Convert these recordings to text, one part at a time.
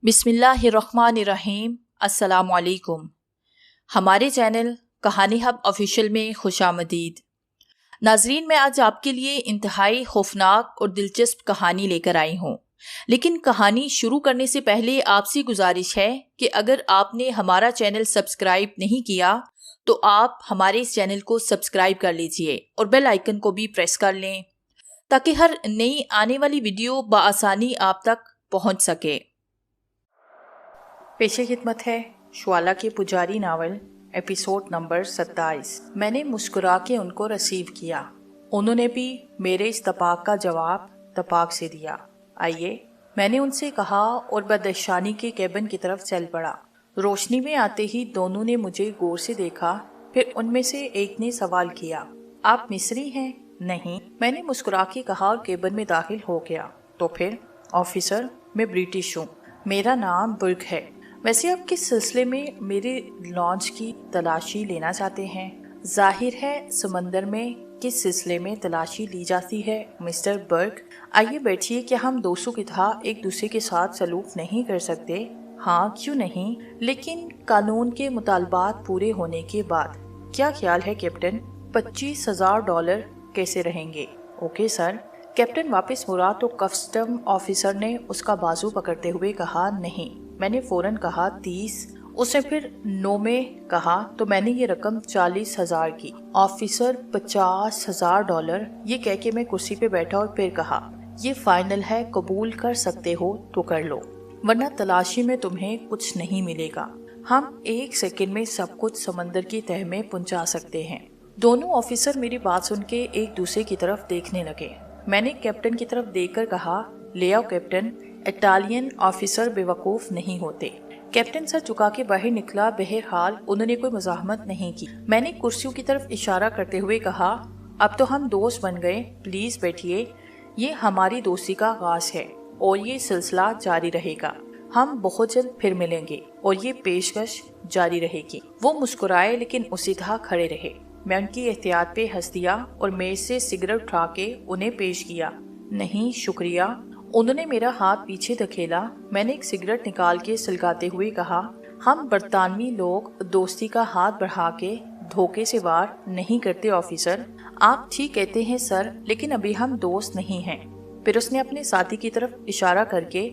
बिस्मिल्लाहिर्रहमानिर्रहीम। अस्सलामुअलैकुम। हमारे चैनल कहानी हब ऑफिशियल में खुशामदीद। नाजरीन, मैं आज आपके लिए इंतहाई खौफनाक और दिलचस्प कहानी लेकर आई हूँ, लेकिन कहानी शुरू करने से पहले आपसे गुजारिश है कि अगर आपने हमारा चैनल सब्सक्राइब नहीं किया तो आप हमारे इस चैनल को सब्सक्राइब कर लीजिए और बेल आइकन को भी प्रेस कर लें ताकि हर नई आने वाली वीडियो बआसानी आप तक पहुँच सके। पेशे खिदमत है श्वाला के पुजारी नावल एपिसोड नंबर 27। मैंने मुस्कुरा के उनको रिसीव किया। उन्होंने भी मेरे इस तपाक का जवाब तपाक से दिया। आइए, मैंने उनसे कहा और बदशानी के केबिन की तरफ चल पड़ा। रोशनी में आते ही दोनों ने मुझे गौर से देखा। फिर उनमें से एक ने सवाल किया, आप मिस्री हैं? नहीं, मैंने मुस्कुरा के कहा और केबिन में दाखिल हो गया। तो फिर? ऑफिसर, मैं ब्रिटिश हूँ, मेरा नाम बुर्ग है। वैसे आप किस सिलसिले में मेरे लॉन्च की तलाशी लेना चाहते हैं? जाहिर है समंदर में किस सिलसिले में तलाशी ली जाती है मिस्टर बर्ग? आइए बैठिए। क्या हम दोस्तों की तरह एक दूसरे के साथ सलूक नहीं कर सकते? हाँ, क्यों नहीं, लेकिन कानून के मुतालबात पूरे होने के बाद। क्या ख्याल है कैप्टन? $25,000 कैसे रहेंगे? Okay sir. कैप्टन वापस मुड़ा तो कस्टम ऑफिसर ने उसका बाजू पकड़ते हुए कहा, नहीं। मैंने फौरन कहा 30। उसने फिर 9 में कहा तो मैंने ये रकम 40,000 की। ऑफिसर $50,000। ये कह के मैं कुर्सी पे बैठा और फिर कहा, ये फाइनल है, कबूल कर सकते हो तो कर लो, वरना तलाशी में तुम्हें कुछ नहीं मिलेगा। हम 1 सेकंड में सब कुछ समंदर की तह में पहुंचा सकते हैं। दोनों ऑफिसर मेरी बात सुन के एक दूसरे की तरफ देखने लगे। मैंने कैप्टन की तरफ देखकर कहा, ले आओ कैप्टन। इटालियन ऑफिसर बेवकूफ नहीं होते। कैप्टन सर झुका के बाहर निकला। बहरहाल उन्होंने कोई मुजाहमत नहीं की। मैंने कुर्सियों की तरफ इशारा करते हुए कहा, अब तो हम दोस्त बन गए, प्लीज बैठिए। ये हमारी दोस्ती का आगाज है और ये सिलसिला जारी रहेगा। हम बहुत जल्द फिर मिलेंगे और ये पेशकश जारी रहेगी। वो मुस्कुराए लेकिन उसी तरह खड़े रहे। मैं उनकी एहतियात पे हंस दिया और मेज से सिगरेट उठा के उन्हें पेश किया। नहीं शुक्रिया। उन्होंने मेरा हाथ पीछे धकेला। मैंने एक सिगरेट निकाल के सुलगाते हुए कहा, हम बरतानवी लोग दोस्ती का हाथ बढ़ा के धोखे से वार नहीं करते ऑफिसर। आप ठीक कहते हैं सर, लेकिन अभी हम दोस्त नहीं हैं। फिर उसने अपने साथी की तरफ इशारा करके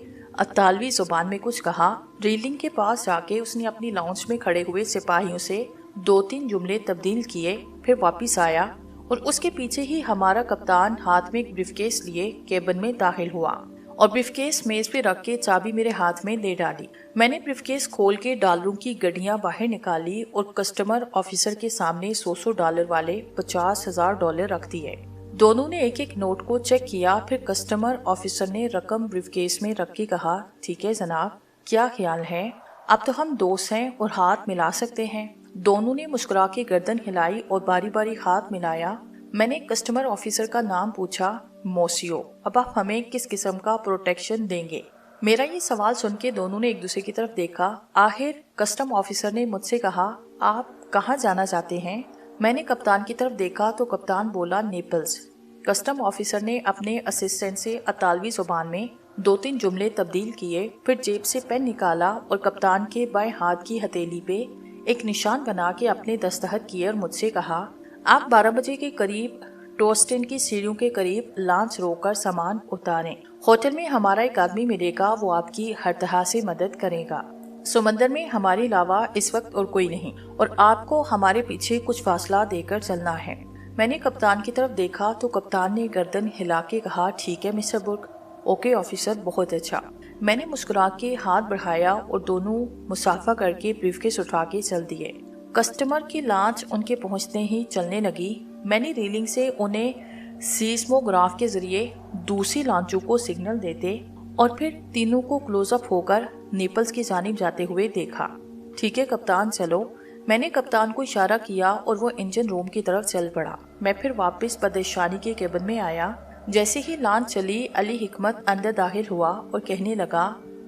इतालवी जुबान में कुछ कहा। रेलिंग के पास जाके उसने अपनी लाउंज में खड़े हुए सिपाहियों से 2-3 जुमले तब्दील किए। फिर वापिस आया और उसके पीछे ही हमारा कप्तान हाथ में एक ब्रीफकेस लिए केबिन में दाखिल हुआ और ब्रीफकेस मेज पे रख के चाबी मेरे हाथ में दे डाली। मैंने ब्रीफकेस खोल के डॉलरों की गड्डियां बाहर निकाली और कस्टमर ऑफिसर के सामने $100 वाले $50,000 रख दिए। दोनों ने एक एक नोट को चेक किया। फिर कस्टमर ऑफिसर ने रकम ब्रीफकेस में रख के कहा, ठीक है जनाब, क्या ख्याल है? अब तो हम दोस्त हैं और हाथ मिला सकते हैं। दोनों ने मुस्कुरा के गर्दन हिलाई और बारी बारी हाथ मिलाया। मैंने कस्टमर ऑफिसर का नाम पूछा, मोसियो। अब आप हमें किस किस्म का प्रोटेक्शन देंगे? मेरा ये सवाल सुन के दोनों ने एक दूसरे की तरफ देखा। आखिर कस्टम ऑफिसर ने मुझसे कहा, आप कहाँ जाना चाहते हैं? मैंने कप्तान की तरफ देखा तो कप्तान बोला, नेपल्स। कस्टम ऑफिसर ने अपने असिस्टेंट से इतालवी जुबान में 2-3 जुमले तब्दील किए। फिर जेब से पेन निकाला और कप्तान के बाएं हाथ की हथेली पे एक निशान बना के अपने दस्तखत किए और मुझसे कहा, आप 12 बजे के करीब टोस्टेन की सीढ़ियों के करीब लॉन्च रोककर सामान उतारें। होटल में हमारा एक आदमी मिलेगा, वो आपकी हर तरह से मदद करेगा। समंदर में हमारे अलावा इस वक्त और कोई नहीं और आपको हमारे पीछे कुछ फासला देकर चलना है। मैंने कप्तान की तरफ देखा तो कप्तान ने गर्दन हिला के कहा, ठीक है मिस्टर बुर्ग। ओके ऑफिसर, बहुत अच्छा। मैंने मुस्कुरा के हाथ बढ़ाया और दोनों मुसाफा करके ब्रीफकेस उठा के चल दिए। कस्टमर की लॉन्च उनके पहुंचते ही चलने लगी। मैंने रेलिंग से उन्हें सीस्मोग्राफ के जरिए दूसरी लॉन्चों को सिग्नल देते और फिर तीनों को क्लोजअप होकर नेपल्स की जानिब जाते हुए देखा। ठीक है कप्तान, चलो। मैंने कप्तान को इशारा किया और वो इंजन रूम की तरफ चल पड़ा। मैं फिर वापस बदशानी के केबिन में आया। जैसे ही लॉन्च चली, अली हिकमत अंदर दाखिल हुआ और कहने लगा,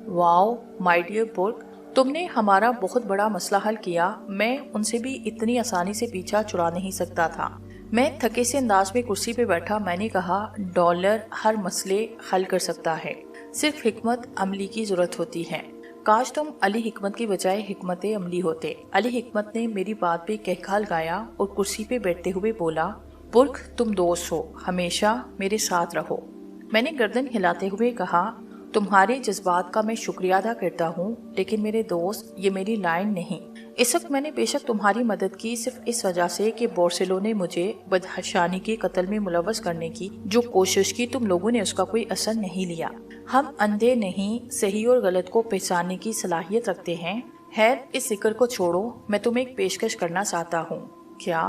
वाओ माय डियर बुर्ग, तुमने हमारा बहुत बड़ा मसला हल किया। मैं उनसे भी इतनी आसानी से पीछा छुड़ा नहीं सकता था। मैं थके से अंदाज में कुर्सी पे बैठा। मैंने कहा, डॉलर हर मसले हल कर सकता है, सिर्फ हिकमत अमली की जरूरत होती है। काश तुम अली हिकमत की बजाय हिकमत अमली होते। अली हिकमत ने मेरी बात पे कहखाल गाया और कुर्सी पे बैठते हुए बोला, बुर्क तुम दोस्त हो, हमेशा मेरे साथ रहो। मैंने गर्दन हिलाते हुए कहा, तुम्हारे जज्बात का मैं शुक्रिया अदा करता हूँ, लेकिन मेरे दोस्त ये मेरी लाइन नहीं। इस वक्त मैंने बेशक तुम्हारी मदद की सिर्फ इस वजह से कि बोर्सेलो ने मुझे बदहशानी के कत्ल में मुलव्वस करने की जो कोशिश की, तुम लोगों ने उसका कोई असर नहीं लिया। हम अंधे नहीं, सही और गलत को पहचानने की सलाहियत रखते हैं। खैर, इस जिक्र को छोड़ो, मैं तुम्हें एक पेशकश करना चाहता हूँ। क्या?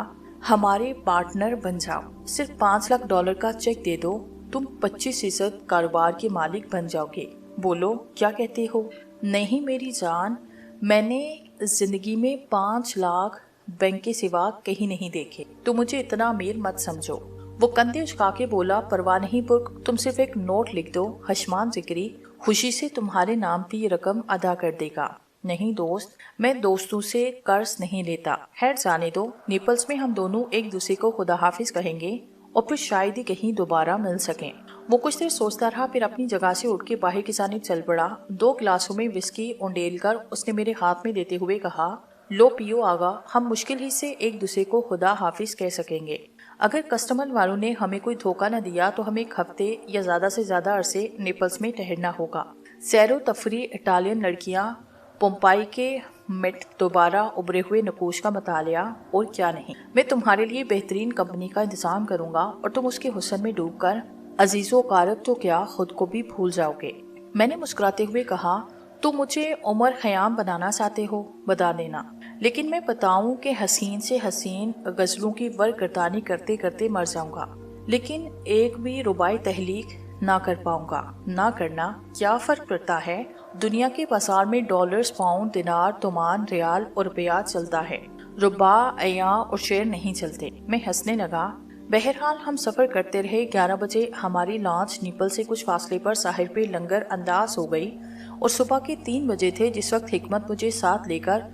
हमारे पार्टनर बन जाओ। सिर्फ $5 लाख का चेक दे दो, तुम 25% कारोबार के मालिक बन जाओगे। बोलो, क्या कहते हो? नहीं मेरी जान, मैंने जिंदगी में 5 लाख बैंक के सिवा कहीं नहीं देखे, तो मुझे इतना अमीर मत समझो। वो कंधे उचका के बोला, परवाह नहीं बुर्क, तुम सिर्फ एक नोट लिख दो, हशमान जिक्री खुशी से तुम्हारे नाम पे ये रकम अदा कर देगा। नहीं दोस्त, मैं दोस्तों से कर्ज नहीं लेता। खैर जाने दो, नेपल्स में हम दोनों एक दूसरे को खुदा हाफिज कहेंगे और फिर शायद ही कहीं दोबारा मिल सकें। वो कुछ देर सोचता रहा, फिर अपनी जगह से उठ के बाहर की जानिब चल पड़ा। 2 गिलासों में विस्की उंडेल कर उसने मेरे हाथ में देते हुए कहा, लो पियो आगा, हम मुश्किल ही से एक दूसरे को खुदा हाफिज कह सकेंगे। अगर कस्टमर वालों ने हमें कोई धोखा न दिया तो हमें एक हफ्ते या ज्यादा से ज्यादा अरसे नेपल्स में ठहरना होगा। सैरो तफरी इटालियन लड़कियां, पोम्पाई के मेट, दोबारा उभरे हुए नकूश का मतालिया, और क्या नहीं। मैं तुम्हारे लिए बेहतरीन कंपनी का इंतजाम करूंगा और तुम उसके हुस्न में डूबकर अजीजो कारब तो क्या खुद को भी भूल जाओगे। मैंने मुस्कुराते हुए कहा, तुम मुझे उमर खयाम बनाना चाहते हो, बता देना, लेकिन मैं बताऊं कि हसीन से हसीन गजलों की वर्करदानी करते करते मर जाऊंगा, लेकिन एक भी रुबाई तहलीक ना कर पाऊंगा। ना करना क्या फर्क पड़ता है? दुनिया के बाजार में डॉलर्स, पाउंड, दिनार, तुमान, रियाल और रुपया चलता है, रुबा, अया और शेयर नहीं चलते। मैं हंसने लगा। बहरहाल हम सफर करते रहे। 11 बजे हमारी लॉन्च नीपल से कुछ फासले पर साहिल पे लंगर अंदाज हो गई और सुबह के 3 बजे थे जिस वक्त हिकमत मुझे साथ लेकर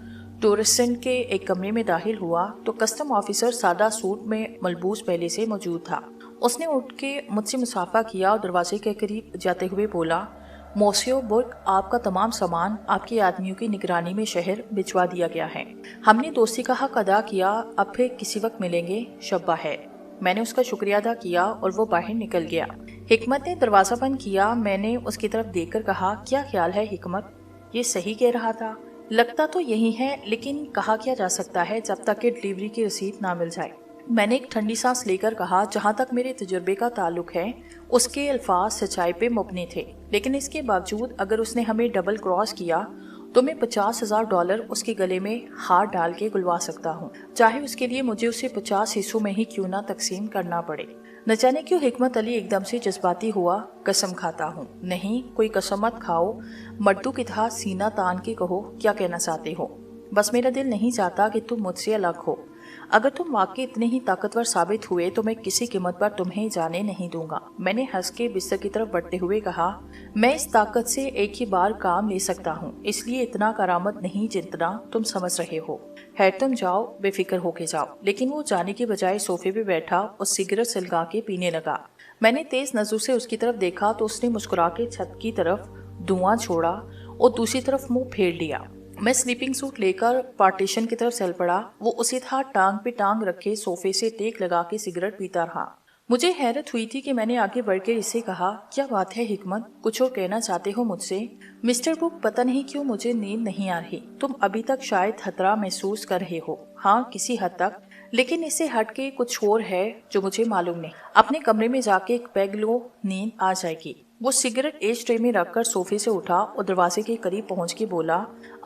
टूरिस्टेंट के एक कमरे में दाखिल हुआ तो कस्टम ऑफिसर सादा सूट में मलबूस पहले से मौजूद था। उसने उठ के मुझसे मुसाफा किया और दरवाजे के करीब जाते हुए बोला, मोसियो बुर्क, आपका तमाम सामान आपके आदमियों की निगरानी में शहर भिजवा दिया गया है। हमने दोस्ती का हक अदा किया, अब फिर किसी वक्त मिलेंगे, शब्बा है। मैंने उसका शुक्रिया अदा किया और वो बाहर निकल गया। हिकमत ने दरवाजा बंद किया। मैंने उसकी तरफ देखकर कहा, क्या ख्याल है हिकमत? ये सही कह रहा था। लगता तो यही है, लेकिन कहा क्या जा सकता है जब तक कि डिलीवरी की रसीद ना मिल जाए। मैंने एक ठंडी सांस लेकर कहा, जहाँ तक मेरे तजुर्बे का ताल्लुक है उसके अल्फाज सच्चाई पे मबनी थे, लेकिन इसके बावजूद अगर उसने हमें डबल क्रॉस किया तो मैं $50,000 उसके गले में हाथ डाल के गुलवा सकता हूँ, चाहे उसके लिए मुझे उसे 50 हिस्सों में ही क्यों ना तकसीम करना पड़े। न जाने क्यों हिकमत अली एकदम से जज्बाती हुआ। कसम खाता हूँ। नहीं, कोई कसम मत खाओ, मर्दों की तरह सीना तान के कहो क्या कहना चाहते हो। बस मेरा दिल नहीं चाहता कि तुम मुझसे अलग हो। अगर तुम वाकई इतने ही ताकतवर साबित हुए तो मैं किसी कीमत पर तुम्हें जाने नहीं दूंगा। मैंने हंस के बिस्तर की तरफ बढ़ते हुए कहा, मैं इस ताकत से एक ही बार काम ले सकता हूँ, इसलिए इतना करामत नहीं जितना तुम समझ रहे हो। खैर तुम जाओ, बेफिक्र होके जाओ। लेकिन वो जाने के बजाय सोफे पे बैठा और सिगरेट सलगा के पीने लगा। मैंने तेज नजर से उसकी तरफ देखा तो उसने मुस्कुरा के छत की तरफ धुआं छोड़ा और दूसरी तरफ मुंह फेर लिया। मैं स्लीपिंग सूट लेकर पार्टीशन की तरफ चल पड़ा। वो उसी तरह टांग पे टांग रखे सोफे से टेक लगा के सिगरेट पीता रहा। मुझे हैरत हुई थी कि मैंने आगे बढ़कर इससे कहा, क्या बात है हिकमत, कुछ और कहना चाहते हो मुझसे? मिस्टर बुक, पता नहीं क्यों मुझे नींद नहीं आ रही। तुम अभी तक शायद खतरा महसूस कर रहे हो। हाँ, किसी हद तक, लेकिन इससे हट के कुछ और है जो मुझे मालूम नहीं। अपने कमरे में जाके एक पैग लो, नींद आ जाएगी। वो सिगरेट एश ट्रे में रखकर सोफे से उठा और दरवाजे के करीब पहुंच के बोला,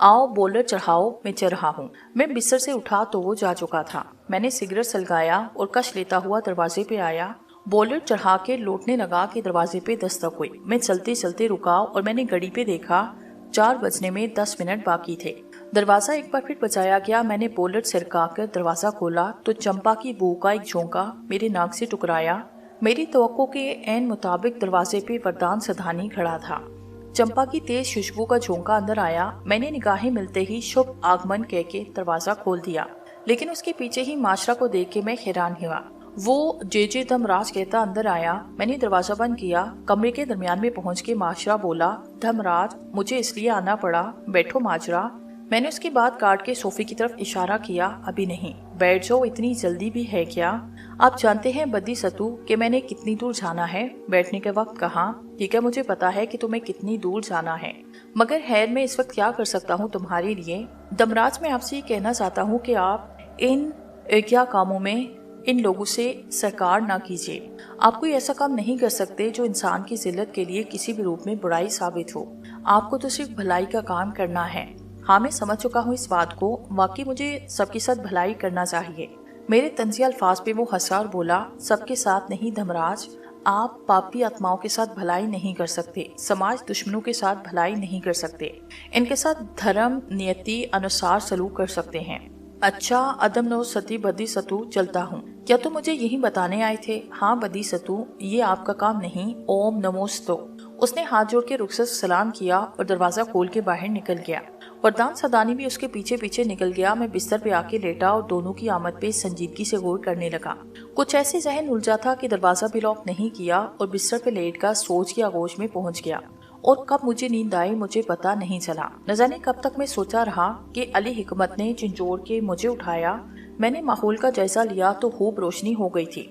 आओ बोलर चढ़ाओ, मैं चल रहा हूँ। मैं बिस्तर से उठा तो वो जा चुका था। मैंने सिगरेट सलगाया और कश लेता हुआ दरवाजे पे आया। बोलर चढ़ा के लौटने लगा कि दरवाजे पे दस्तक हुई। मैं चलते चलते रुका और मैंने घड़ी पे देखा, 4 बजने में 10 मिनट बाकी थे। दरवाजा एक बार फिर बजाया गया। मैंने बोलर सिरका कर दरवाजा खोला तो चंपा की बू का एक झोंका मेरे नाक से टकराया। मेरी तवक्को के ऐन मुताबिक दरवाजे पे वरदान सधानी खड़ा था। चंपा की तेज खुशबू का झोंका अंदर आया। मैंने निगाहें मिलते ही शुभ आगमन कह के दरवाजा खोल दिया, लेकिन उसके पीछे ही माशरा को देख के मैं हैरान हुआ। वो जे धर्मराज कहता अंदर आया। मैंने दरवाजा बंद किया। कमरे के दरमियान में पहुंच के माजरा बोला, धर्मराज मुझे इसलिए आना पड़ा, बैठो माजरा। मैंने उसकी बात काट के सोफे की तरफ इशारा किया, अभी नहीं, बैठ जाओ, इतनी जल्दी भी है क्या? आप जानते हैं बद्दी सतू कि मैंने कितनी दूर जाना है, बैठने के वक्त कहाँ? ठीक है, मुझे पता है कि तुम्हें कितनी दूर जाना है, मगर खैर मैं इस वक्त क्या कर सकता हूँ तुम्हारे लिए? धर्मराज मैं आपसे ये कहना चाहता हूँ कि आप इन क्या कामों में इन लोगों से सहकार ना कीजिए। आप कोई ऐसा काम नहीं कर सकते जो इंसान की जिल्लत के लिए किसी भी रूप में बुराई साबित हो। आपको तो सिर्फ भलाई का काम करना है। हाँ, मैं समझ चुका हूँ इस बात को, वाकई मुझे सबके साथ भलाई करना चाहिए। मेरे तंज़ी अल्फाज पे वो हंसा और बोला, सबके साथ नहीं धर्मराज, आप पापी आत्माओं के साथ भलाई नहीं कर सकते, समाज दुश्मनों के साथ भलाई नहीं कर सकते, इनके साथ धर्म नियति अनुसार सलूक कर सकते हैं। अच्छा अदम नो सती बदी सतू, चलता हूँ। क्या तुम मुझे यही बताने आए थे? हाँ बदी सतू, ये आपका काम नहीं। ओम नमोस्तो। उसने हाथ जोड़ के रुखसत सलाम किया और दरवाजा खोल के बाहर निकल गया। वरदान सदानी भी उसके पीछे पीछे निकल गया। मैं बिस्तर पे आके लेटा और दोनों की आमद पे संजीदगी से गौर करने लगा। कुछ ऐसे जहन उलझा था कि दरवाजा भी लॉक नहीं किया और बिस्तर पे लेट कर सोच की आगोश में पहुंच गया। और कब मुझे नींद आई मुझे पता नहीं चला। न जाने कब तक मैं सोचा रहा कि अली हिकमत ने झंझोड़ के मुझे उठाया। मैंने माहौल का जायजा लिया तो खूब रोशनी हो गई थी।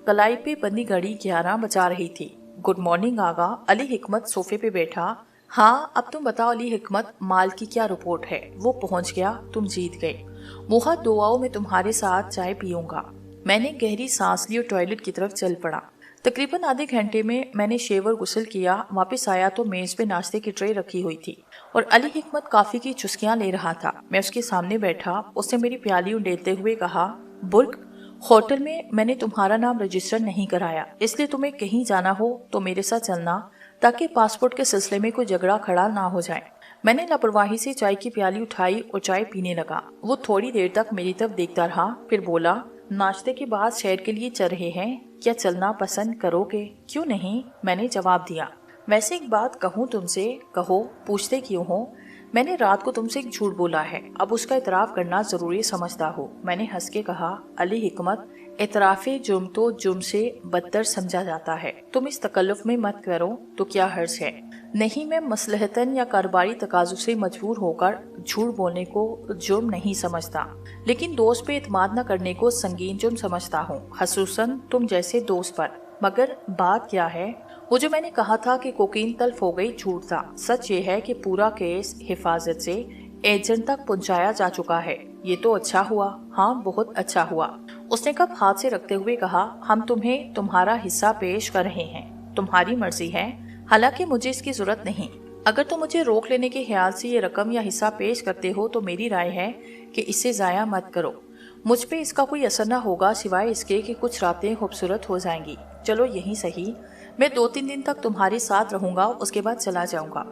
कलाई पे बंदी घड़ी 11 बजा रही थी। गुड मॉर्निंग आगा। अली हिकमत सोफे पे बैठा। हाँ अब तुम बताओ अली हिकमत, माल की क्या रिपोर्ट है? वो पहुंच गया, तुम जीत गए। मुँह हाथ धोआओ, मैं तुम्हारे साथ चाय पीऊंगा। मैंने गहरी सांस ली और टॉयलेट की तरफ चल पड़ा। तकरीबन आधे घंटे में मैंने शेवर गुसल किया। वापस आया तो मेज पे नाश्ते की ट्रे रखी हुई थी और अली हिकमत कॉफी की चुस्कियां ले रहा था। मैं उसके सामने बैठा। उसने मेरी प्याली उंडेलते हुए कहा, बुर्क, होटल में मैंने तुम्हारा नाम रजिस्टर नहीं कराया, इसलिए तुम्हें कहीं जाना हो तो मेरे साथ चलना, ताकि पासपोर्ट के सिलसिले में कोई झगड़ा खड़ा ना हो जाए। मैंने लापरवाही से चाय की प्याली उठाई और चाय पीने लगा। वो थोड़ी देर तक मेरी तरफ देखता रहा, फिर बोला, नाश्ते के बाद शहर के लिए चल रहे हैं, क्या चलना पसंद करोगे? क्यों नहीं, मैंने जवाब दिया। वैसे एक बात कहूँ तुमसे? कहो, पूछते क्यों हो? मैंने रात को तुमसे एक झूठ बोला है, अब उसका इतराफ करना जरूरी समझता हो। मैंने हंस के कहा, अली हिकमत, इतराफे जुर्म तो जुर्म से बदतर समझा जाता है। तुम इस तकल्लुफ में मत करो तो क्या हर्ज है? नहीं, मैं मसलहतन या कारोबारी तकाजु से मजबूर होकर झूठ बोलने को जुर्म नहीं समझता, लेकिन दोस्त पे इत्माद न करने को संगीन जुर्म समझता हूँ, खसूसन तुम जैसे दोस्त पर। मगर बात क्या है? वो जो मैंने कहा था कि कोकीन तल्फ हो गई, झूठ था। सच ये है कि पूरा केस हिफाजत से एजेंट तक पहुंचाया जा चुका है। ये तो अच्छा हुआ। हाँ, बहुत अच्छा हुआ। उसने कप हाथ से रखते हुए कहा, हम तुम्हें तुम्हारा हिस्सा पेश कर रहे हैं, तुम्हारी मर्जी है, हालांकि मुझे इसकी जरूरत नहीं। अगर तुम मुझे रोक लेने के ख्याल से ये रकम या हिस्सा पेश करते हो तो मेरी राय है कि इसे जाया मत करो। मुझ पे इसका कोई असर न होगा सिवाय इसके कि कुछ रातें खूबसूरत हो जाएंगी। चलो यही सही, मैं 2-3 दिन तक तुम्हारे साथ रहूंगा, उसके बाद चला जाऊंगा।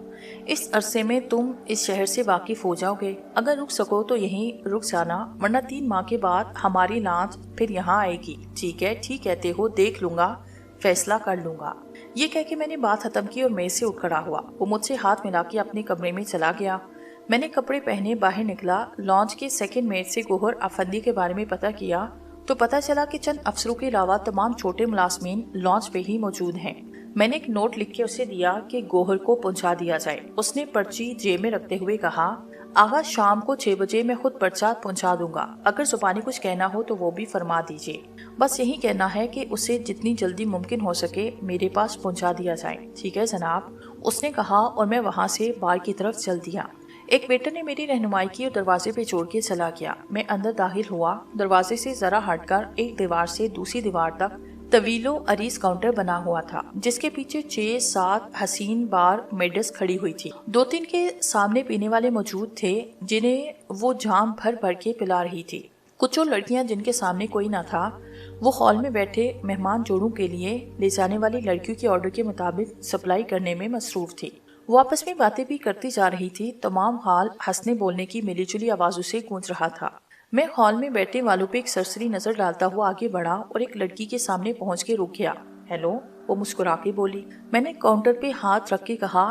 इस अरसे में तुम इस शहर से वाकिफ हो जाओगे। अगर रुक सको तो यहीं रुक जाना, वरना 3 माह के बाद हमारी लांच फिर यहाँ आएगी। ठीक है, ठीक कहते हो, देख लूंगा, फैसला कर लूंगा। ये कह के मैंने बात खत्म की और मेज से उठ खड़ा हुआ। वो मुझसे हाथ मिला के अपने कमरे में चला गया। मैंने कपड़े पहने बाहर निकला। लॉन्च के सेकंड मेट से गोहर अफंदी के बारे में पता किया तो पता चला कि चंद अफसरों के अलावा तमाम छोटे मुलाजमीन लॉन्च पे ही मौजूद हैं। मैंने एक नोट लिख के उसे दिया कि गोहर को पहुंचा दिया जाए। उसने पर्ची जेब में रखते हुए कहा, आगा शाम को 6 बजे मैं खुद पर्चा पहुंचा दूंगा। अगर जुबानी कुछ कहना हो तो वो भी फरमा दीजिए। बस यही कहना है कि उसे जितनी जल्दी मुमकिन हो सके मेरे पास पहुंचा दिया जाए। ठीक है जनाब, उसने कहा और मैं वहाँ से बार की तरफ चल दिया। एक वेटर ने मेरी रहनुमाई की और दरवाजे पे छोड़ के चला गया। मैं अंदर दाखिल हुआ। दरवाजे से जरा हटकर एक दीवार से दूसरी दीवार तक तवीलो अरीज काउंटर बना हुआ था, जिसके पीछे 6-7 हसीन बार मेडस खड़ी हुई थी। 2-3 के सामने पीने वाले मौजूद थे जिन्हें वो जाम भर भर के पिला रही थी। कुछ और लड़कियां जिनके सामने कोई न था, वो हॉल में बैठे मेहमान जोड़ों के लिए ले जाने वाली लड़कियों के ऑर्डर के मुताबिक सप्लाई करने में मसरूफ थी। वो आपस में बातें भी करती जा रही थी। तमाम हाल हंसने बोलने की मिलीजुली आवाजों से गूंज रहा था। मैं हॉल में बैठे वालों पे एक सरसरी नजर डालता हुआ आगे बढ़ा और एक लड़की के सामने पहुंच के रुक गया। हेलो, वो मुस्कुरा के बोली। मैंने काउंटर पे हाथ रख के कहा,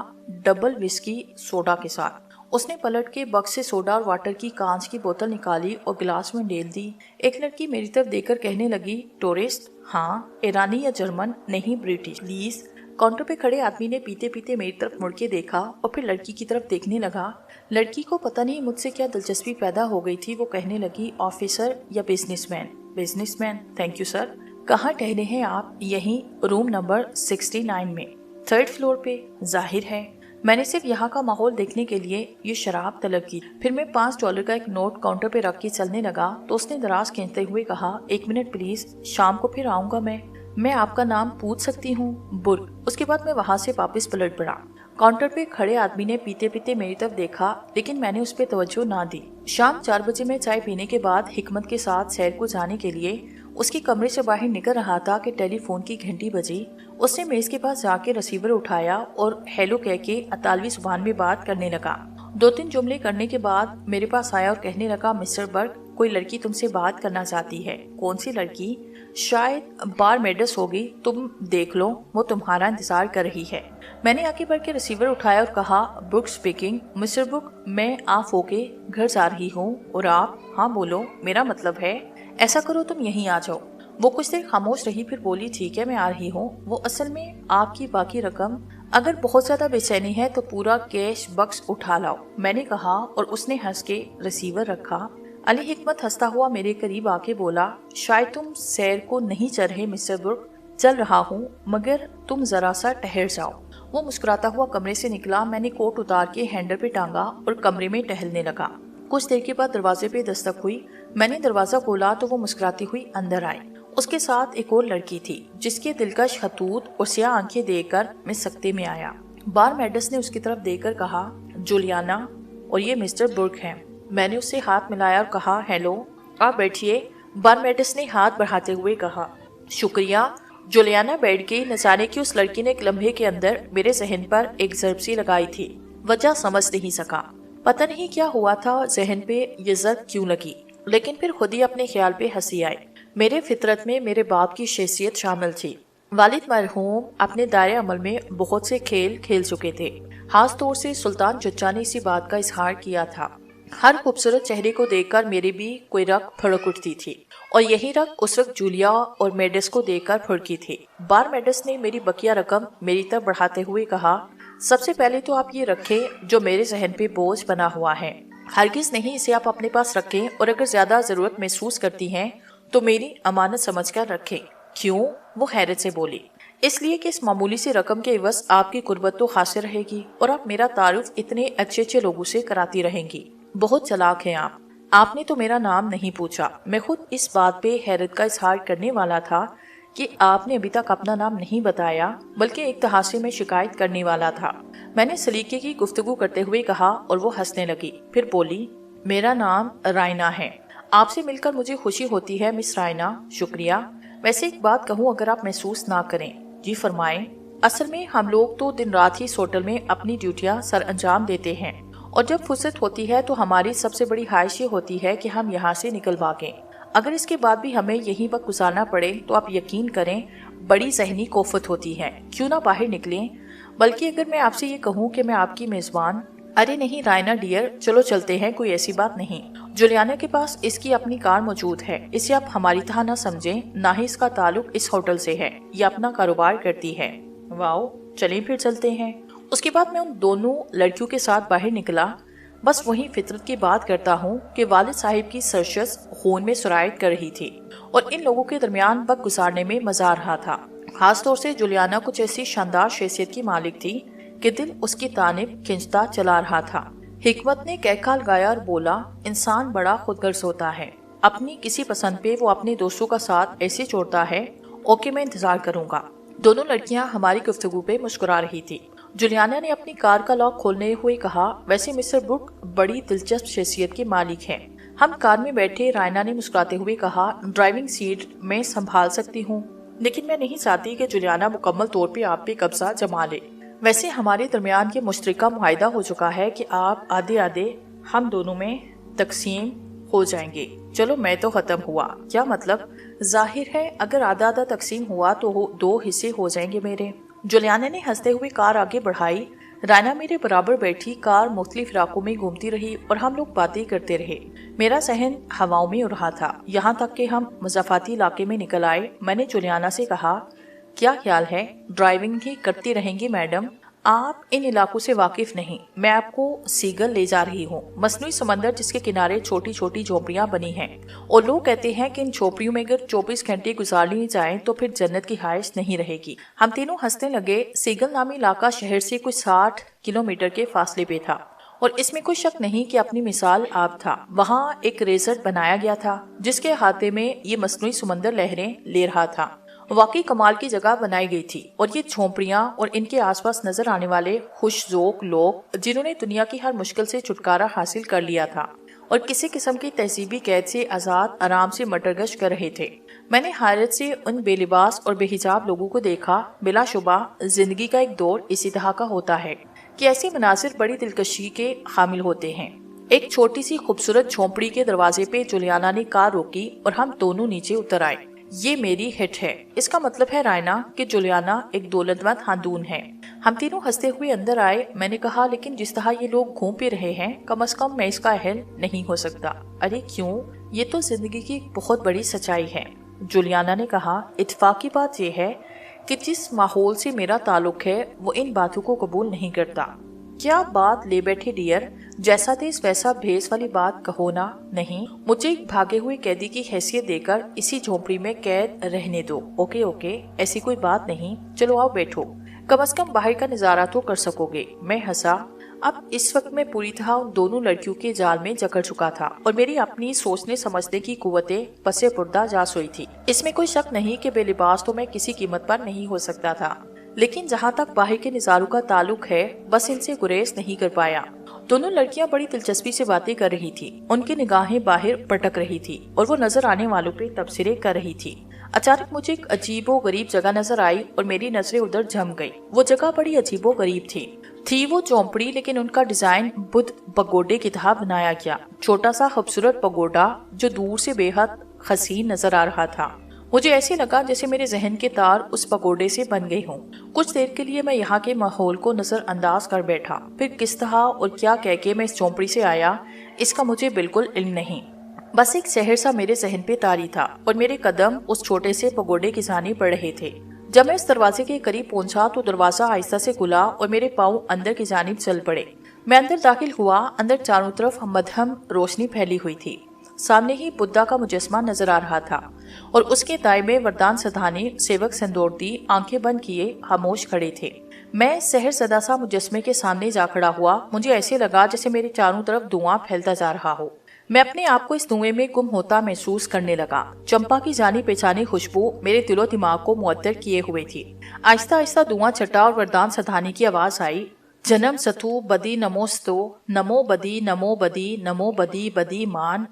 डबल विस्की सोडा के साथ। اس نے پلٹ کے بکس سے سوڈا اور واٹر کی کانچ کی بوتل نکالی اور گلاس میں ڈیل دی۔ ایک لڑکی میری طرف دیکھ کر کہنے لگی، ٹورسٹ؟ ہاں، ایرانی یا جرمن؟ نہیں، برٹش پلیز۔ کاؤنٹر پہ کھڑے آدمی نے پیتے پیتے میری طرف مڑ کے دیکھا اور پھر لڑکی کی طرف دیکھنے لگا۔ لڑکی کو پتہ نہیں مجھ سے کیا دلچسپی پیدا ہو گئی تھی، وہ کہنے لگی، آفیسر یا business man? Business man, thank you sir. کہاں ٹہلے ہیں آپ؟ یہیں روم نمبر 69 میں، 3rd فلور پہ۔ ظاہر ہے میں نے صرف یہاں کا ماحول دیکھنے کے لیے یہ شراب طلب کی۔ پھر میں $5 کا ایک نوٹ کاؤنٹر پہ رکھ کے چلنے لگا تو اس نے دراز کھینچتے ہوئے کہا، 1 منٹ پلیز، شام کو پھر آؤں گا میں آپ کا نام پوچھ سکتی ہوں؟ برگ۔ اس کے بعد میں وہاں سے واپس پلٹ پڑا۔ کاؤنٹر پہ کھڑے آدمی نے پیتے پیتے میری طرف دیکھا لیکن میں نے اس پہ توجہ نہ دی۔ شام 4 بجے میں چائے پینے کے بعد حکمت کے ساتھ سیر کو جانے کے لیے اس کے کمرے سے باہر نکل رہا تھا کہ ٹیلی فون کی گھنٹی بجی۔ اس نے میز کے پاس جا کے ریسیور اٹھایا اور ہیلو کہہ کے اطالوی زبان میں بات کرنے لگا۔ 2-3 جملے کرنے کے بعد میرے پاس آیا اور کہنے لگا، مسٹر برگ، کوئی لڑکی تم سے بات کرنا چاہتی ہے۔ کون سی لڑکی؟ شاید بار میڈس ہوگی، تم دیکھ لو، وہ تمہارا انتظار کر رہی ہے۔ میں نے آگے بڑھ کے ریسیور اٹھایا اور کہا، برگ سپیکنگ۔ مسٹر برگ، میں آف ہو کے گھر جا رہی ہوں اور آپ؟ ہاں بولو، میرا مطلب ہے ایسا کرو تم یہیں آ جاؤ۔ وہ کچھ دیر خاموش رہی، پھر بولی، ٹھیک ہے میں آ رہی ہوں۔ وہ اصل میں آپ کی باقی رقم، اگر بہت زیادہ بے چینی ہے تو پورا کیش بکس اٹھا لاؤ، میں نے کہا، اور اس نے ہنس کے ریسیور رکھا۔ علی حکمت ہنستا ہوا میرے قریب آ کے بولا، شاید تم سیر کو نہیں چل رہے مسٹر برگ۔ چل رہا ہوں، مگر تم ذرا سا ٹہر جاؤ۔ وہ مسکراتا ہوا کمرے سے نکلا۔ میں نے کوٹ اتار کے ہینڈل پہ ٹانگا اور کمرے میں ٹہلنے لگا۔ کچھ دیر کے بعد دروازے پہ دستک ہوئی۔ میں نے دروازہ کھولا تو وہ مسکراتی ہوئی اندر آئی۔ اس کے ساتھ ایک اور لڑکی تھی جس کے دلکش خطوط اور سیاہ آنکھیں دیکھ کر میں سکتے میں آیا۔ بار میڈس نے اس کی طرف دیکھ کر کہا، جولیانا، اور یہ مسٹر برگ ہیں۔ میں نے اس سے ہاتھ ملایا اور کہا، ہیلو، آپ بیٹھیے۔ بار میڈس نے ہاتھ بڑھاتے ہوئے کہا، شکریہ۔ جولیانا بیٹھ گئی۔ نہ جانے کی اس لڑکی نے ایک لمحے کے اندر میرے ذہن پر ایک ضرب سی لگائی تھی۔ وجہ سمجھ نہیں سکا، پتہ نہیں کیا ہوا تھا، ذہن پہ یہ ضرب کیوں لگی، لیکن پھر خود ہی اپنے خیال پہ ہنسی آئی۔ میرے فطرت میں میرے باپ کی شخصیت شامل تھی۔ والد مرحوم اپنے دائرے عمل میں بہت سے کھیل کھیل چکے تھے۔ خاص طور سے سلطان چچا نے اسی بات کا اظہار کیا تھا۔ ہر خوبصورت چہرے کو دیکھ کر میری بھی کوئی رگ پھڑک اٹھتی تھی، اور یہی رگ اس وقت جولیا اور میڈس کو دیکھ کر پھڑکی تھی۔ بار میڈس نے میری بقیہ رقم میری طرف بڑھاتے ہوئے کہا، سب سے پہلے تو آپ یہ رکھیں جو میرے ذہن پہ بوجھ بنا ہوا ہے، ہرگز نہیں اسے آپ اپنے پاس رکھیں، اور اگر زیادہ ضرورت محسوس کرتی ہیں تو میری امانت سمجھ کر رکھیں۔ کیوں؟ وہ حیرت سے بولی۔ اس لیے کہ اس معمولی سی رقم کے عوض آپ کی قربت تو حاصل رہے گی اور آپ میرا تعارف اتنے اچھے اچھے لوگوں سے کراتی رہیں گی۔ بہت چلاک ہیں آپ نے تو میرا نام نہیں پوچھا۔ میں خود اس بات پہ حیرت کا اظہار کرنے والا تھا کہ آپ نے ابھی تک اپنا نام نہیں بتایا، بلکہ ایک تحاشے میں شکایت کرنے والا تھا۔ میں نے سلیقے کی گفتگو کرتے ہوئے کہا اور وہ ہنسنے لگی، پھر بولی، میرا نام رائنا ہے۔ آپ سے مل کر مجھے خوشی ہوتی ہے مس رائنا۔ شکریہ۔ ویسے ایک بات کہوں اگر آپ محسوس نہ کریں؟ جی فرمائیں۔ اصل میں ہم لوگ تو دن رات ہی اس ہوٹل میں اپنی ڈیوٹیاں سر انجام دیتے ہیں، اور جب فرصت ہوتی ہے تو ہماری سب سے بڑی خواہش یہ ہوتی ہے کہ ہم یہاں سے نکل بھاگیں۔ اگر اس کے بعد بھی ہمیں یہی وقت گزارنا پڑے تو آپ یقین کریں بڑی ذہنی کوفت ہوتی ہے، کیوں نہ باہر نکلیں۔ بلکہ اگر میں آپ سے یہ کہوں کہ میں آپ کی میزبان، ارے نہیں رائنا ڈیئر، چلو چلتے ہیں، کوئی ایسی بات نہیں۔ جولیانا کے پاس اس کی اپنی کار موجود ہے، اسے آپ ہماری طرح نہ سمجھیں، نہ ہی اس کا تعلق اس ہوٹل سے ہے، یہ اپنا کاروبار کرتی ہے۔ واؤ، چلیں پھر چلتے ہیں۔ اس کے بعد میں ان دونوں لڑکیوں کے ساتھ باہر نکلا۔ بس وہی فطرت کی بات کرتا ہوں کہ والد صاحب کی سرشس خون میں سرایت کر رہی تھی، اور ان لوگوں کے درمیان وقت گزارنے میں مزہ آ رہا تھا۔ خاص طور سے جولیانا کچھ ایسی شاندار شخصیت کی مالک تھی کہ دل اس کی جانب کھنچتا چلا رہا تھا۔ حکمت نے کہکھا لگایا اور بولا، انسان بڑا خود غرض ہوتا ہے، اپنی کسی پسند پہ وہ اپنے دوستوں کا ساتھ ایسے چھوڑتا ہے۔ اوکے، میں انتظار کروں گا۔ دونوں لڑکیاں ہماری گفتگو پہ مسکرا رہی تھی۔ جولیانا نے اپنی کار کا لاک کھولنے ہوئے کہا، ویسے مسٹر برگ بڑی دلچسپ شخصیت کے مالک ہیں۔ ہم کار میں بیٹھے۔ رائنا نے مسکراتے ہوئے کہا، ڈرائیونگ سیٹ میں سنبھال سکتی ہوں، لیکن میں نہیں چاہتی کہ جولیانا مکمل طور پہ آپ پہ قبضہ جما لے۔ ویسے ہمارے درمیان یہ مشترکہ معاہدہ ہو چکا ہے کہ آپ آدھے آدھے ہم دونوں میں تقسیم ہو جائیں گے۔ چلو میں تو ختم ہوا۔ کیا مطلب؟ ظاہر ہے اگر آدھا آدھا تقسیم ہوا تو 2 حصے ہو جائیں گے میرے۔ جولیانا نے ہنستے ہوئے کار آگے بڑھائی۔ रायना मेरे बराबर बैठी कार मुख्तलिफ इलाकों में घूमती रही और हम लोग बातें करते रहे। मेरा सहन हवाओं में उड़ रहा था, यहाँ तक कि हम मुज़ाफ़ाती इलाके में निकल आए। मैंने जुलियाना से कहा, क्या ख्याल है, ड्राइविंग ही करती रहेंगी मैडम? आप इन इलाकों से वाकिफ नहीं, मैं आपको सीगल ले जा रही हूँ, मसनूई समंदर जिसके किनारे छोटी छोटी झोपड़ियाँ बनी हैं, और लोग कहते हैं कि इन झोपड़ियों में अगर 24 घंटे गुजार लिए जाएं तो फिर जन्नत की ख्वाहिश नहीं रहेगी। हम तीनों हंसने लगे। सीगल नामी इलाका शहर से कुछ 60 किलोमीटर के फासले पे था और इसमें कोई शक नहीं कि अपनी मिसाल आप था। वहाँ एक रेजर्ट बनाया गया था जिसके अहाते में ये मसनूई समंदर लहरें ले रहा था। वाकई कमाल की जगह बनाई गई थी और ये झोंपड़ियां और इनके आसपास नजर आने वाले खुशजोक लोग जिन्होंने दुनिया की हर मुश्किल से छुटकारा हासिल कर लिया था और किसी किस्म की तहजीबी कैद से आजाद आराम से मटरगश कर रहे थे। मैंने हैरत से उन बेलिबास और बेहिजाब लोगों को देखा। बिलाशुबा जिंदगी का एक दौर इसी तरह का होता है कि ऐसे मनासिर बड़ी दिलकशी के हामिल होते हैं। एक छोटी सी खूबसूरत झोंपड़ी के दरवाजे पे जुलियाना ने कार रोकी और हम दोनों नीचे उतर आए। ये मेरी हिट है, इसका मतलब है रायना कि जुलियाना एक दौलतमंद खातून है। हम तीनों हंसते हुए अंदर आए। मैंने कहा, लेकिन जिस तरह ये लोग घूम फिर रहे हैं, कम से कम मैं इसका अहल नहीं हो सकता। अरे क्यों, ये तो जिंदगी की एक बहुत बड़ी सच्चाई है। जुलियाना ने कहा, इत्तेफाक की बात यह है कि जिस माहौल से मेरा ताल्लुक है वो इन बातों को कबूल नहीं करता। क्या बात ले बैठे डियर, जैसा देश वैसा भेस वाली बात कहो ना। नहीं, मुझे एक भागे हुए कैदी की हैसियत देकर इसी झोंपड़ी में कैद रहने दो। ओके ओके, ऐसी कोई बात नहीं, चलो आओ बैठो, कम से कम बाहर का नजारा तो कर सकोगे। मैं हंसा। अब इस वक्त मैं पूरी तरह उन दोनों लड़कियों के जाल में जकड़ चुका था और मेरी अपनी सोचने समझने की कुव्वतें पसे पुर्दा जा सोई थी। इसमें कोई शक नहीं कि बेलिबास तो मैं किसी कीमत पर नहीं हो सकता था, लेकिन जहाँ तक बाहर के नजारों का ताल्लुक है बस इनसे गुरेज नहीं कर पाया। दोनों लड़कियां बड़ी दिलचस्पी से बातें कर रही थी, उनकी निगाहें बाहर पटक रही थी और वो नजर आने वालों पे तबसरे कर रही थी। अचानक मुझे एक अजीबो गरीब जगह नजर आई और मेरी नजरें उधर जम गई। वो जगह बड़ी अजीबो गरीब थी वो झोंपड़ी, लेकिन उनका डिजाइन बुद्ध पगोडे की तरह बनाया गया। छोटा सा खूबसूरत पगोडा जो दूर से बेहद हसीन नजर आ रहा था। मुझे ऐसे लगा जैसे मेरे जहन के तार उस पगोडे से बन गए हों। कुछ देर के लिए मैं यहाँ के माहौल को नजरअंदाज कर बैठा। फिर किस तरह और क्या कह के मैं इस झोंपड़ी से आया इसका मुझे बिल्कुल इल्म नहीं। बस एक शहर सा मेरे जहन पे तारी था और मेरे कदम उस छोटे से पगोडे की जानिब बढ़ रहे थे। जब मैं इस दरवाजे के करीब पहुंचा तो दरवाजा आहिस्ता से खुला और मेरे पाँव अंदर की जानिब चल पड़े। मैं अंदर दाखिल हुआ। अंदर चारों तरफ मध्यम रोशनी फैली हुई थी। सामने ही बुद्धा का मुजस्मा नजर आ रहा था और उसके दाएं में वरदान सधानी सेवक सिंदूरती आंखें बंद किए खामोश खड़े थे। मैं सहर सदा सा मुजस्मे के सामने जा खड़ा हुआ। मुझे ऐसे लगा जैसे मेरे चारों तरफ धुआं फैलता जा रहा हो। मैं अपने आप को इस धुएं में गुम होता महसूस करने लगा। चंपा की जानी पहचानी खुशबू मेरे दिलो दिमाग को मुअत्तर किए हुए थी। आहिस्ता आहिस्ता धुआं छटा और वरदान सधानी की आवाज आई, जन्म सतु बदी नमोस्तु, नमो बदी नमो बदी नमो बदी बदी मान।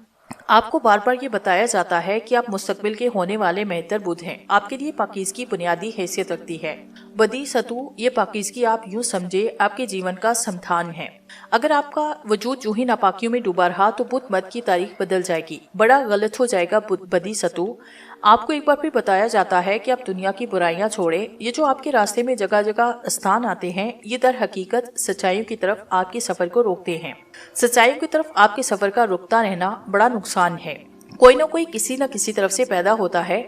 आपको बार बार ये बताया जाता है कि आप मुस्तकबिल के होने वाले मेहतर बुद्ध हैं। आपके लिए पाकीज़गी बुनियादी हैसियत रखती है। बदी सतु, ये पाकीज़गी आप यूं समझे आपके जीवन का समथान है। अगर आपका वजूद जो ही नापाकियों में डूबा रहा तो बुद्ध मत की तारीख बदल जाएगी, बड़ा गलत हो जाएगा। बदी सतु, आपको एक बार फिर बताया जाता है कि आप दुनिया की बुराइयां छोड़े। ये जो आपके रास्ते में जगह जगह स्थान आते हैं ये दर हकीकत सच्चाइयों की तरफ आपके सफर को रोकते हैं। सच्चाइयों की तरफ आपके सफर का रुकता रहना बड़ा नुकसान है। कोई न कोई किसी न किसी तरफ से पैदा होता है।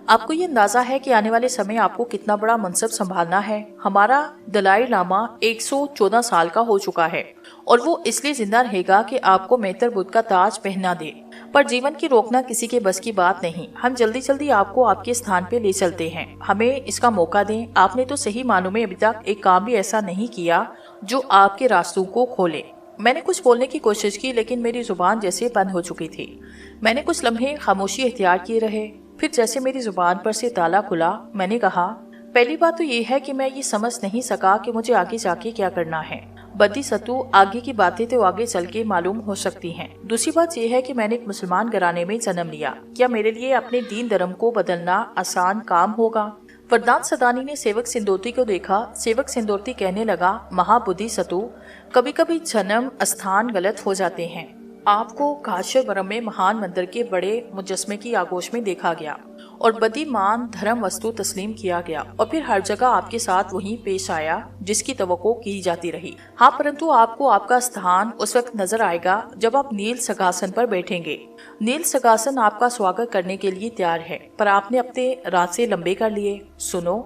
आपको ये अंदाजा है कि आने वाले समय आपको कितना बड़ा मनसब संभालना है। हमारा दलाई लामा 114 साल का हो चुका है और वो इसलिए जिंदा रहेगा कि आपको मेहतर बुद्ध का ताज पहना दे। पर जीवन की रोकना किसी के बस की बात नहीं। हम जल्दी जल्दी आपको आपके स्थान पे ले चलते हैं। हमें इसका मौका दें। आपने तो सही मानों में अभी तक एक काम भी ऐसा नहीं किया जो आपके रास्तों को खोले। मैंने कुछ बोलने की कोशिश की लेकिन मेरी जुबान जैसे बंद हो चुकी थी। मैंने कुछ लम्हे खामोशी इख्तियार किए रहे। फिर जैसे मेरी जुबान पर से ताला खुला, मैंने कहा, पहली बात तो ये है कि मैं ये समझ नहीं सका कि मुझे आगे जाके क्या करना है। बदी सतु, आगे की बातें तो आगे चल के मालूम हो सकती हैं। दूसरी बात यह है कि मैंने एक मुसलमान घराने में जन्म लिया। क्या मेरे लिए अपने दीन धर्म को बदलना आसान काम होगा? वरदान सदानी ने सेवक सिंदूरती को देखा। सेवक सिंदूरती कहने लगा, महाबुद्धि सतु, कभी कभी जन्म स्थान गलत हो जाते हैं। आपको काशरवरम में महान मंदिर के बड़े मुजस्मे की आगोश में देखा गया اور بدیمان دھرم وستو تسلیم کیا گیا اور پھر ہر جگہ آپ کے ساتھ وہی پیش آیا جس کی توقع کی جاتی رہی۔ ہاں، پرنتو آپ کو آپ کا استھان اس وقت نظر آئے گا جب آپ نیل سگھاسن پر بیٹھیں گے۔ نیل سگھاسن آپ کا سواگت کرنے کے لیے تیار ہے، پر آپ نے اپنے راستے لمبے کر لیے۔ سنو،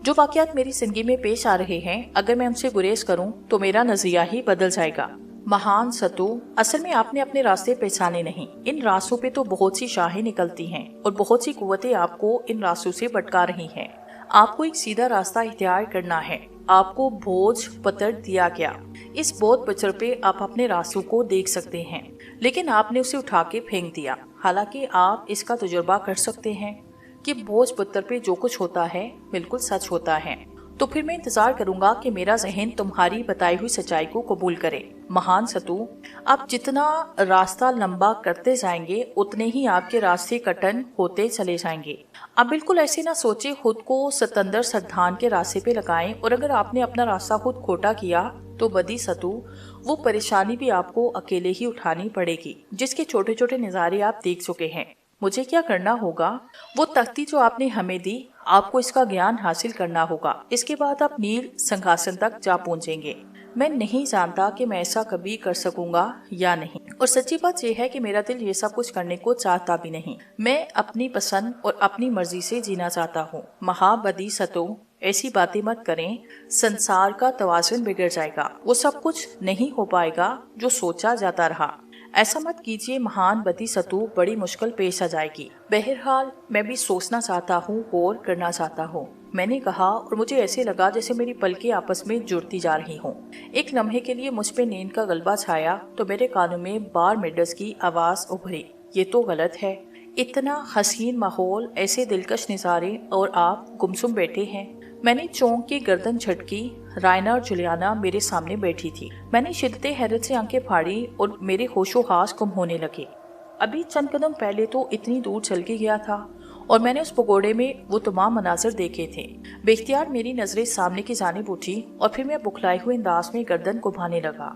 جو واقعات میری زندگی میں پیش آ رہے ہیں، اگر میں ان سے گریز کروں تو میرا نظریہ ہی بدل جائے گا۔ مہان ستو، اصل میں آپ نے اپنے راستے پہچانے نہیں۔ ان راستوں پہ تو بہت سی شاہیں نکلتی ہیں اور بہت سی قوتیں آپ کو ان راستوں سے بھٹکا رہی ہیں۔ آپ کو ایک سیدھا راستہ اختیار کرنا ہے۔ آپ کو بھوج پتر دیا گیا۔ اس بودھ پتر پہ آپ اپنے راستوں کو دیکھ سکتے ہیں، لیکن آپ نے اسے اٹھا کے پھینک دیا۔ حالانکہ آپ اس کا تجربہ کر سکتے ہیں کہ بھوج پتر پہ جو کچھ ہوتا ہے بالکل سچ ہوتا ہے، تو پھر میں انتظار کروں گا کہ میرا ذہن تمہاری بتائی ہوئی سچائی کو قبول کرے۔ مہان ستو، آپ جتنا راستہ لمبا کرتے جائیں گے اتنے ہی آپ کے راستے کٹن ہوتے چلے جائیں گے۔ آپ بالکل ایسے نہ سوچے خود کو ستندر سدھان کے راستے پہ لگائیں، اور اگر آپ نے اپنا راستہ خود کھوٹا کیا تو بدی ستو، وہ پریشانی بھی آپ کو اکیلے ہی اٹھانی پڑے گی جس کے چھوٹے چھوٹے نظارے آپ دیکھ چکے ہیں۔ مجھے کیا کرنا ہوگا؟ وہ تختی جو آپ نے ہمیں دی، آپ کو اس کا گیان حاصل کرنا ہوگا۔ اس کے بعد آپ نیل سنگھاسن تک جا پہنچیں گے۔ میں نہیں جانتا کہ میں ایسا کبھی کر سکوں گا یا نہیں، اور سچی بات یہ ہے کہ میرا دل یہ سب کچھ کرنے کو چاہتا بھی نہیں۔ میں اپنی پسند اور اپنی مرضی سے جینا چاہتا ہوں۔ مہابدی ستو، ایسی باتیں مت کریں، سنسار کا توازن بگڑ جائے گا۔ وہ سب کچھ نہیں ہو پائے گا جو سوچا جاتا رہا۔ ایسا مت کیجیے مہان بدی ستو، بڑی مشکل پیش آ جائے گی۔ بہرحال میں بھی سوچنا چاہتا ہوں، غور کرنا چاہتا ہوں، میں نے کہا، اور مجھے ایسے لگا جیسے میری پلکیں آپس میں جڑتی جا رہی ہوں۔ ایک لمحے کے لیے مجھ پہ نیند کا غلبہ چھایا تو میرے کانوں میں بار میڈس کی آواز ابھری، یہ تو غلط ہے، اتنا حسین ماحول، ایسے دلکش نظارے، اور آپ گمسم بیٹھے ہیں۔ میں نے چونک کے گردن جھٹکی۔ رائنا اور جولیانا میرے سامنے بیٹھی تھی۔ میں نے شدت حیرت سے آنکھیں پھاڑی اور میرے ہوش و حواس گم ہونے لگے۔ ابھی چند قدم پہلے تو اتنی دور چل کے گیا تھا اور میں نے اس پگوڑے میں وہ تمام مناظر دیکھے تھے۔ بے اختیار میری نظریں سامنے کی جانب اٹھی اور پھر میں بکھلائے ہوئے انداز میں گردن گھمانے لگا۔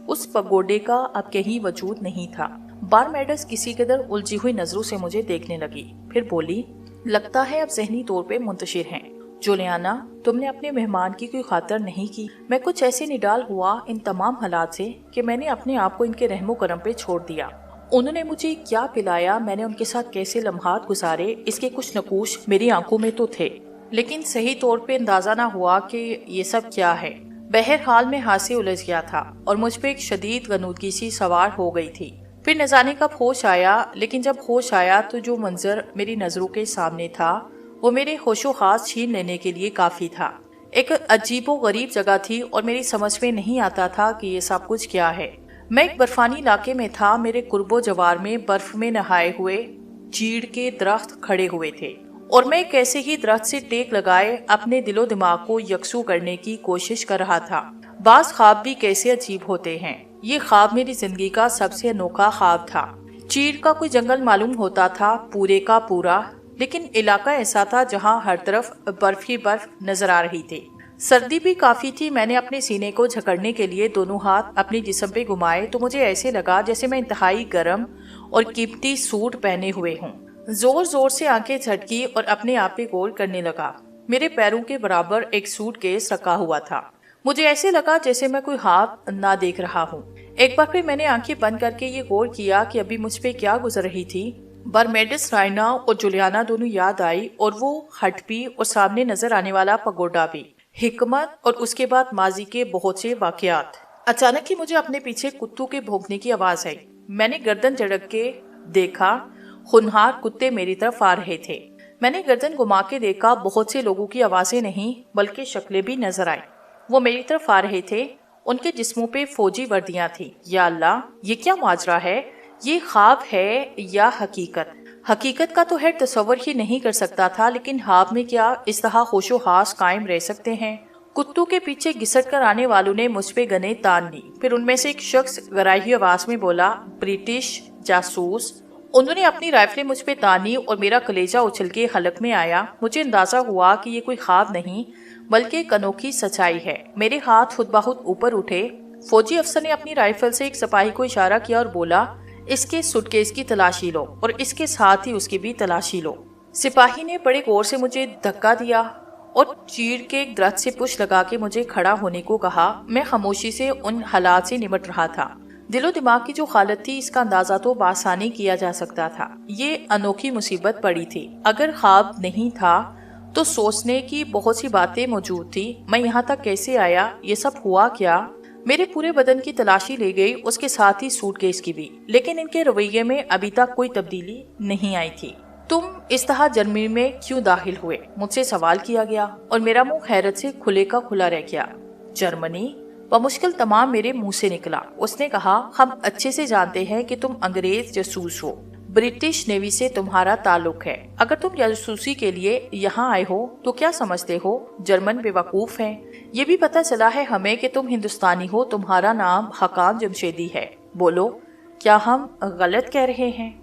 اس پگوڑے کا اب کہیں وجود نہیں تھا۔ بار میڈس کسی قدر الجھی ہوئی نظروں سے مجھے دیکھنے لگی، پھر بولی، لگتا ہے اب ذہنی طور پہ منتشر ہیں۔ جولیانا، تم نے اپنے مہمان کی کوئی خاطر نہیں کی۔ میں کچھ ایسے نڈال ہوا ان تمام حالات سے کہ میں نے اپنے آپ کو ان کے رحم و کرم پہ چھوڑ دیا۔ انہوں نے مجھے کیا پلایا، میں نے ان کے ساتھ کیسے لمحات گزارے، اس کے کچھ نقوش میری آنکھوں میں تو تھے، لیکن صحیح طور پہ اندازہ نہ ہوا کہ یہ سب کیا ہے۔ بہرحال میں ہاتھ سے الجھ گیا تھا اور مجھ پہ ایک شدید غنودگی سی سوار ہو گئی تھی۔ پھر نہ جانے کب ہوش آیا، لیکن جب ہوش آیا تو جو منظر میری نظروں کے سامنے تھا وہ میرے ہوش و حواس چھین لینے کے لیے کافی تھا۔ ایک عجیب و غریب جگہ تھی اور میری سمجھ میں نہیں آتا تھا کہ یہ سب کچھ کیا ہے۔ میں ایک برفانی علاقے میں تھا، میرے قرب و جوار میں برف میں نہائے ہوئے چیڑ کے درخت کھڑے ہوئے تھے اور میں ایک ایسے ہی درخت سے ٹیک لگائے اپنے دل و دماغ کو یکسو کرنے کی کوشش کر رہا تھا۔ بعض خواب بھی کیسے عجیب ہوتے ہیں۔ یہ خواب میری زندگی کا سب سے انوکھا خواب تھا۔ چیڑ کا کوئی جنگل معلوم ہوتا تھا، پورے کا پورا، لیکن علاقہ ایسا تھا جہاں ہر طرف برف ہی برف نظر آ رہی تھی۔ سردی بھی کافی تھی۔ میں نے اپنے سینے کو جھکڑنے کے لیے دونوں ہاتھ اپنے جسم پہ گھمائے تو مجھے ایسے لگا جیسے میں انتہائی گرم اور قیمتی سوٹ پہنے ہوئے ہوں۔ زور زور سے آنکھیں جھٹکی اور اپنے آپ پہ غور کرنے لگا۔ میرے پیروں کے برابر ایک سوٹ کیس رکھا ہوا تھا۔ مجھے ایسے لگا جیسے میں کوئی خواب نہ دیکھ رہا ہوں۔ ایک بار پھر میں نے آنکھیں بند کر کے یہ غور کیا کہ ابھی مجھ پہ کیا گزر رہی تھی۔ برمیڈس، رائنا اور جولیانا دونوں یاد آئی، اور وہ ہٹ بھی، اور سامنے نظر آنے والا پگوڈا بھی، حکمت، اور اس کے بعد ماضی کے بہت سے واقعات۔ اچانک ہی مجھے اپنے پیچھے کتوں کے بھونکنے کی آواز آئی۔ میں نے گردن جھٹک کے دیکھا، ہونہار کتے میری طرف آ رہے تھے۔ میں نے گردن گھما کے دیکھا، بہت سے لوگوں کی آوازیں نہیں بلکہ شکلیں بھی نظر آئیں۔ وہ میری طرف آ رہے تھے، ان کے جسموں پہ فوجی وردیاں تھیں۔ یا اللہ، یہ کیا ماجرا ہے؟ یہ خواب ہے یا حقیقت؟ حقیقت کا تو ہے تصور ہی نہیں کر سکتا تھا، لیکن خواب میں کیا اس طرح ہوش و حواس قائم رہ سکتے ہیں؟ کتوں کے پیچھے گھسٹ کر آنے والوں نے مجھ پہ گنے تان لی۔ پھر ان میں سے ایک شخص گرائی ہوئی آواز میں بولا، برٹش جاسوس۔ انہوں نے اپنی رائفلیں مجھ پہ تانی اور میرا کلیجہ اچھل کے حلق میں آیا۔ مجھے اندازہ ہوا کہ یہ کوئی خواب نہیں بلکہ ایک انوکھی سچائی ہے۔ میرے ہاتھ خود بخود اوپر اٹھے۔ فوجی افسر نے اپنی رائفل سے ایک سپاہی کو اشارہ کیا اور بولا، اس کے سوٹ کیس کی تلاشی لو اور اس کے ساتھ ہی اس کی بھی تلاشی لو۔ سپاہی نے بڑے غور سے مجھے دھکا دیا اور چیڑ کے درخت سے پش لگا کے مجھے کھڑا ہونے کو کہا۔ میں خاموشی سے ان حالات سے نمٹ رہا تھا۔ دل و دماغ کی جو حالت تھی اس کا اندازہ تو بآسانی کیا جا سکتا تھا۔ یہ انوکھی مصیبت پڑی تھی۔ اگر خواب نہیں تھا تو سوچنے کی بہت سی باتیں موجود تھی۔ میں یہاں تک کیسے آیا؟ یہ سب ہوا کیا؟ میرے پورے بدن کی تلاشی لے گئی، اس کے ساتھ ہی سوٹ کیس کی بھی، لیکن ان کے رویے میں ابھی تک کوئی تبدیلی نہیں آئی تھی۔ تم اس طرح جرمنی میں کیوں داخل ہوئے؟ مجھ سے سوال کیا گیا اور میرا منہ حیرت سے کھلے کا کھلا رہ گیا۔ جرمنی؟ بمشکل تمام میرے منہ سے نکلا۔ اس نے کہا، ہم اچھے سے جانتے ہیں کہ تم انگریز جاسوس ہو، برٹش نیوی سے تمہارا تعلق ہے۔ اگر تم جاسوسی کے لیے یہاں آئے ہو تو کیا سمجھتے ہو جرمن بے وقوف ہیں؟ یہ بھی پتہ چلا ہے ہمیں کہ تم ہندوستانی ہو، تمہارا نام حقان جمشیدی ہے۔ بولو، کیا ہم غلط کہہ رہے ہیں؟